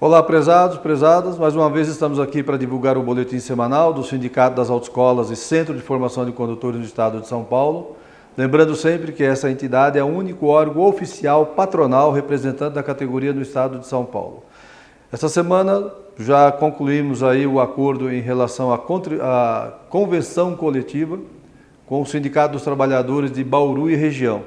Olá, prezados, prezadas, mais uma vez estamos aqui para divulgar o boletim semanal do Sindicato das Autoescolas e Centro de Formação de Condutores do Estado de São Paulo. Lembrando sempre que essa entidade é o único órgão oficial patronal representante da categoria no Estado de São Paulo. Essa semana já concluímos aí o acordo em relação à convenção coletiva com o Sindicato dos Trabalhadores de Bauru e região.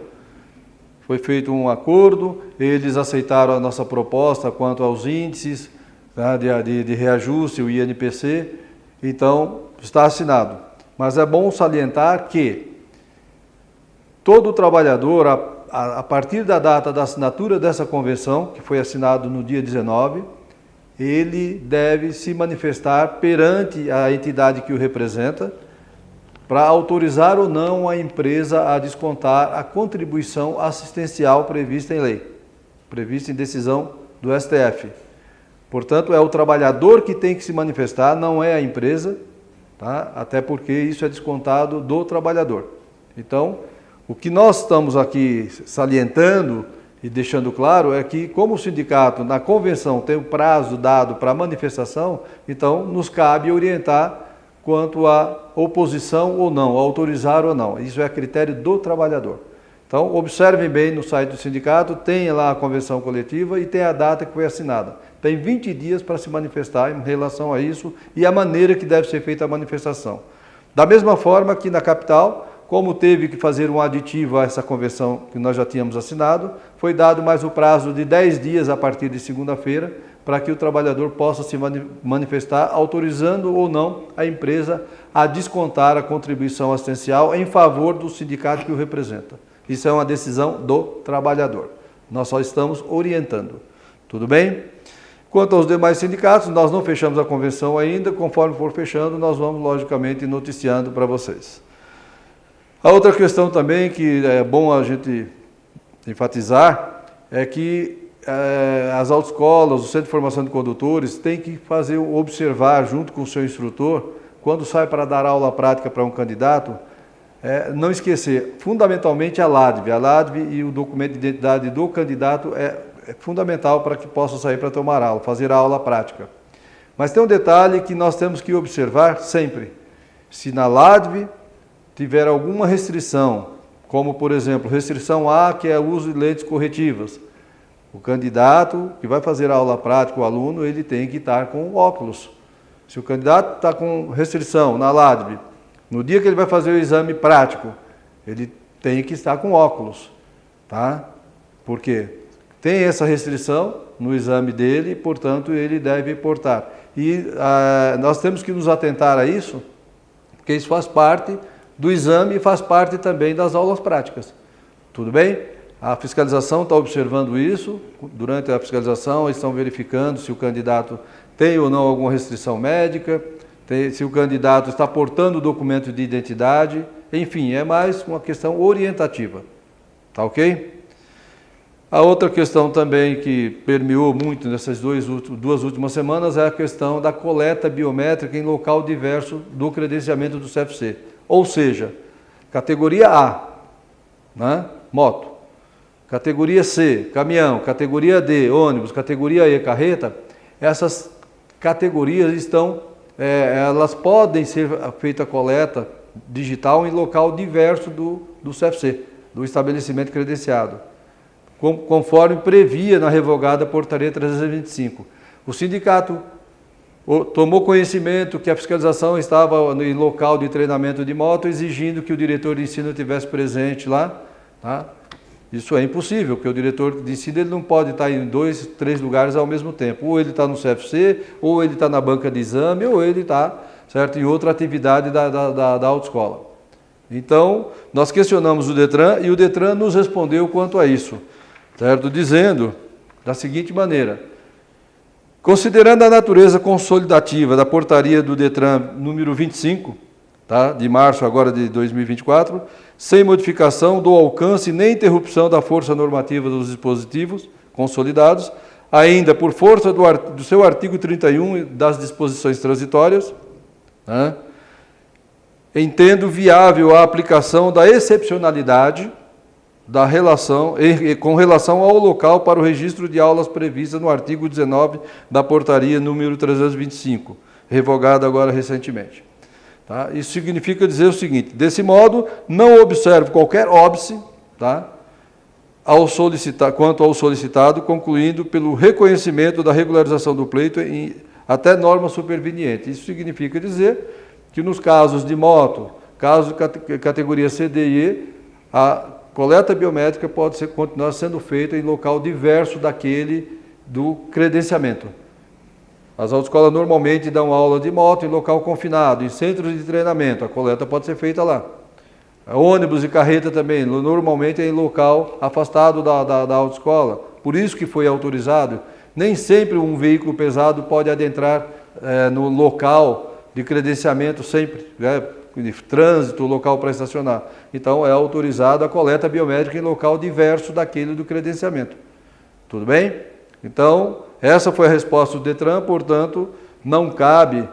Foi feito um acordo, eles aceitaram a nossa proposta quanto aos índices, né, de reajuste, o INPC, então está assinado. Mas é bom salientar que todo trabalhador, a partir da data da assinatura dessa convenção, que foi assinado no dia 19, ele deve se manifestar perante a entidade que o representa, para autorizar ou não a empresa a descontar a contribuição assistencial prevista em lei, prevista em decisão do STF. Portanto, é o trabalhador que tem que se manifestar, não é a empresa, tá? Até porque isso é descontado do trabalhador. Então, o que nós estamos aqui salientando e deixando claro é que, como o sindicato, na convenção, tem o prazo dado para manifestação, então nos cabe orientar quanto à oposição ou não, autorizar ou não. Isso é a critério do trabalhador. Então, observem bem no site do sindicato, tem lá a convenção coletiva e tem a data que foi assinada. Tem 20 dias para se manifestar em relação a isso e a maneira que deve ser feita a manifestação. Da mesma forma que na capital, como teve que fazer um aditivo a essa convenção que nós já tínhamos assinado, foi dado mais o prazo de 10 dias a partir de segunda-feira, para que o trabalhador possa se manifestar, autorizando ou não a empresa a descontar a contribuição assistencial em favor do sindicato que o representa. Isso é uma decisão do trabalhador. Nós só estamos orientando. Tudo bem? Quanto aos demais sindicatos, nós não fechamos a convenção ainda. Conforme for fechando, nós vamos, logicamente, noticiando para vocês. A outra questão também que é bom a gente enfatizar é que as autoescolas, o Centro de Formação de Condutores, têm que observar junto com o seu instrutor, quando sai para dar aula prática para um candidato, não esquecer, fundamentalmente a LADV. A LADV e o documento de identidade do candidato é fundamental para que possa sair para tomar aula, fazer a aula prática. Mas tem um detalhe que nós temos que observar sempre. Se na LADV tiver alguma restrição, como por exemplo, restrição A, que é o uso de lentes corretivas, o candidato que vai fazer a aula prática, o aluno, ele tem que estar com óculos. Se o candidato está com restrição na LADV, no dia que ele vai fazer o exame prático, ele tem que estar com óculos, tá? Por quê? Tem essa restrição no exame dele, portanto, ele deve portar. E nós temos que nos atentar a isso, porque isso faz parte do exame e faz parte também das aulas práticas. Tudo bem? A fiscalização está observando isso, durante a fiscalização eles estão verificando se o candidato tem ou não alguma restrição médica, se o candidato está portando o documento de identidade, enfim, é mais uma questão orientativa, tá ok? A outra questão também que permeou muito nessas duas últimas semanas é a questão da coleta biométrica em local diverso do credenciamento do CFC, ou seja, categoria A, né, moto. Categoria C, caminhão, categoria D, ônibus, categoria E, carreta, essas categorias elas podem ser feita a coleta digital em local diverso do CFC, do estabelecimento credenciado, conforme previa na revogada portaria 325. O sindicato tomou conhecimento que a fiscalização estava em local de treinamento de moto, exigindo que o diretor de ensino estivesse presente lá, tá? Isso é impossível, porque o diretor de ensino ele não pode estar em 2, 3 lugares ao mesmo tempo. Ou ele está no CFC, ou ele está na banca de exame, ou ele está, certo, em outra atividade da autoescola. Então, nós questionamos o Detran e o Detran nos respondeu quanto a isso, certo? Dizendo da seguinte maneira: considerando a natureza consolidativa da portaria do Detran número 25, tá, de março agora de 2024, sem modificação do alcance nem interrupção da força normativa dos dispositivos consolidados, ainda por força do seu artigo 31 das disposições transitórias, né, entendo viável a aplicação da excepcionalidade com relação ao local para o registro de aulas previstas no artigo 19 da portaria número 325, revogada agora recentemente. Tá? Isso significa dizer o seguinte: desse modo, não observo qualquer óbice, tá? Quanto ao solicitado, concluindo pelo reconhecimento da regularização do pleito até norma superveniente. Isso significa dizer que nos casos de moto, casos de categoria C, D e E, a coleta biométrica pode continuar sendo feita em local diverso daquele do credenciamento. As autoescolas normalmente dão aula de moto em local confinado, em centros de treinamento, a coleta pode ser feita lá. Ônibus e carreta também, normalmente é em local afastado da autoescola, por isso que foi autorizado. Nem sempre um veículo pesado pode adentrar no local de credenciamento sempre, né? De trânsito, local para estacionar. Então é autorizada a coleta biométrica em local diverso daquele do credenciamento. Tudo bem? Então, essa foi a resposta do Detran, portanto, não cabe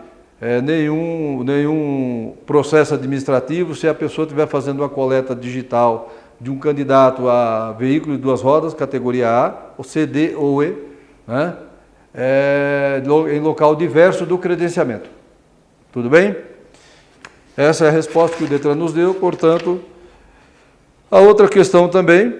nenhum processo administrativo se a pessoa estiver fazendo uma coleta digital de um candidato a veículo de duas rodas, categoria A, ou C, D ou E, né? Em local diverso do credenciamento. Tudo bem? Essa é a resposta que o Detran nos deu, portanto, a outra questão também,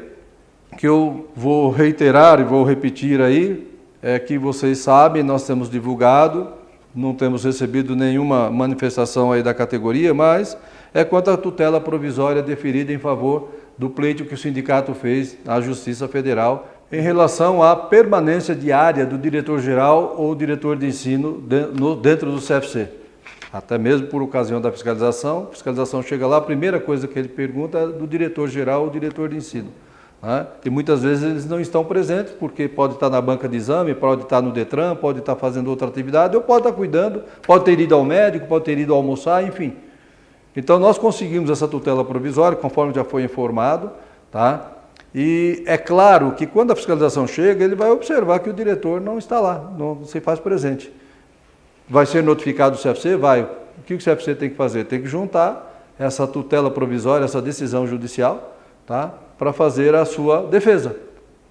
que eu vou reiterar e vou repetir aí, é que vocês sabem, nós temos divulgado, não temos recebido nenhuma manifestação aí da categoria, mas é quanto à tutela provisória deferida em favor do pleito que o sindicato fez à Justiça Federal em relação à permanência diária do diretor-geral ou diretor de ensino dentro do CFC. Até mesmo por ocasião da fiscalização, a fiscalização chega lá, a primeira coisa que ele pergunta é do diretor-geral ou diretor de ensino. Né? E muitas vezes eles não estão presentes, porque pode estar na banca de exame, pode estar no Detran, pode estar fazendo outra atividade, ou pode estar cuidando, pode ter ido ao médico, pode ter ido almoçar, enfim. Então nós conseguimos essa tutela provisória, conforme já foi informado, tá? E é claro que quando a fiscalização chega, ele vai observar que o diretor não está lá, não se faz presente. Vai ser notificado o CFC? Vai. O que o CFC tem que fazer? Tem que juntar essa tutela provisória, essa decisão judicial, tá? Para fazer a sua defesa,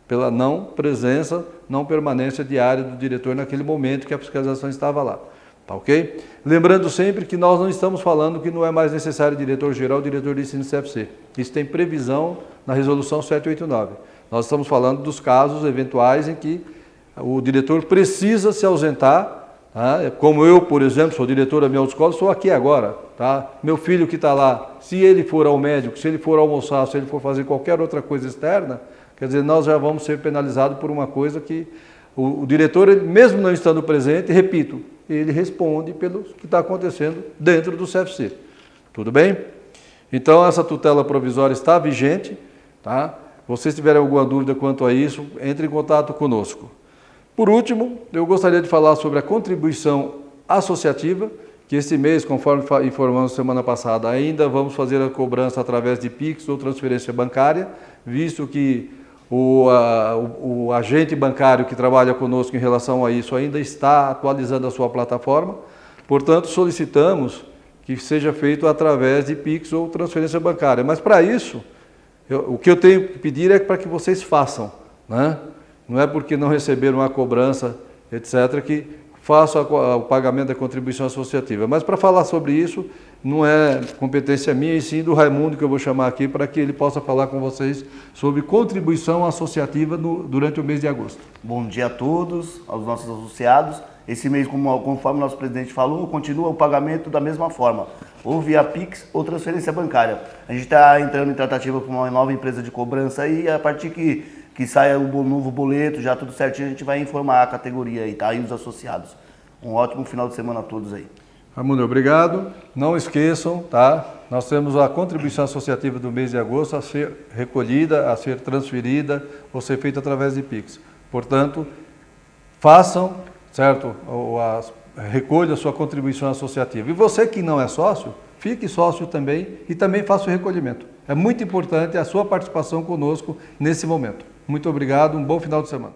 pela não presença, não permanência diária do diretor naquele momento que a fiscalização estava lá. Tá ok? Lembrando sempre que nós não estamos falando que não é mais necessário diretor-geral ou diretor de ensino CFC. Isso tem previsão na resolução 789. Nós estamos falando dos casos eventuais em que o diretor precisa se ausentar. Tá? Como eu, por exemplo, sou diretor da minha autoescola, estou aqui agora. Tá? Meu filho que está lá, se ele for ao médico, se ele for almoçar, se ele for fazer qualquer outra coisa externa, quer dizer, nós já vamos ser penalizados por uma coisa que o diretor, ele, mesmo não estando presente, repito, ele responde pelo que está acontecendo dentro do CFC. Tudo bem? Então, essa tutela provisória está vigente. Tá? Se vocês tiverem alguma dúvida quanto a isso, entre em contato conosco. Por último, eu gostaria de falar sobre a contribuição associativa, que este mês, conforme informamos semana passada, ainda vamos fazer a cobrança através de Pix ou transferência bancária, visto que o agente bancário que trabalha conosco em relação a isso ainda está atualizando a sua plataforma. Portanto, solicitamos que seja feito através de Pix ou transferência bancária. Mas para isso, o que eu tenho que pedir é para que vocês façam, né? Não é porque não receberam a cobrança, etc., que façam o pagamento da contribuição associativa. Mas para falar sobre isso, não é competência minha, e sim do Raimundo, que eu vou chamar aqui, para que ele possa falar com vocês sobre contribuição associativa durante o mês de agosto. Bom dia a todos, aos nossos associados. Esse mês, conforme o nosso presidente falou, continua o pagamento da mesma forma, ou via Pix ou transferência bancária. A gente está entrando em tratativa com uma nova empresa de cobrança e a partir que saia o novo boleto, já tudo certinho, a gente vai informar a categoria aí, tá? E os associados. Um ótimo final de semana a todos aí. Raimundo, obrigado. Não esqueçam, tá? Nós temos a contribuição associativa do mês de agosto a ser recolhida, a ser transferida ou ser feita através de Pix. Portanto, façam, certo? Recolha a sua contribuição associativa. E você que não é sócio, fique sócio também e também faça o recolhimento. É muito importante a sua participação conosco nesse momento. Muito obrigado, um bom final de semana.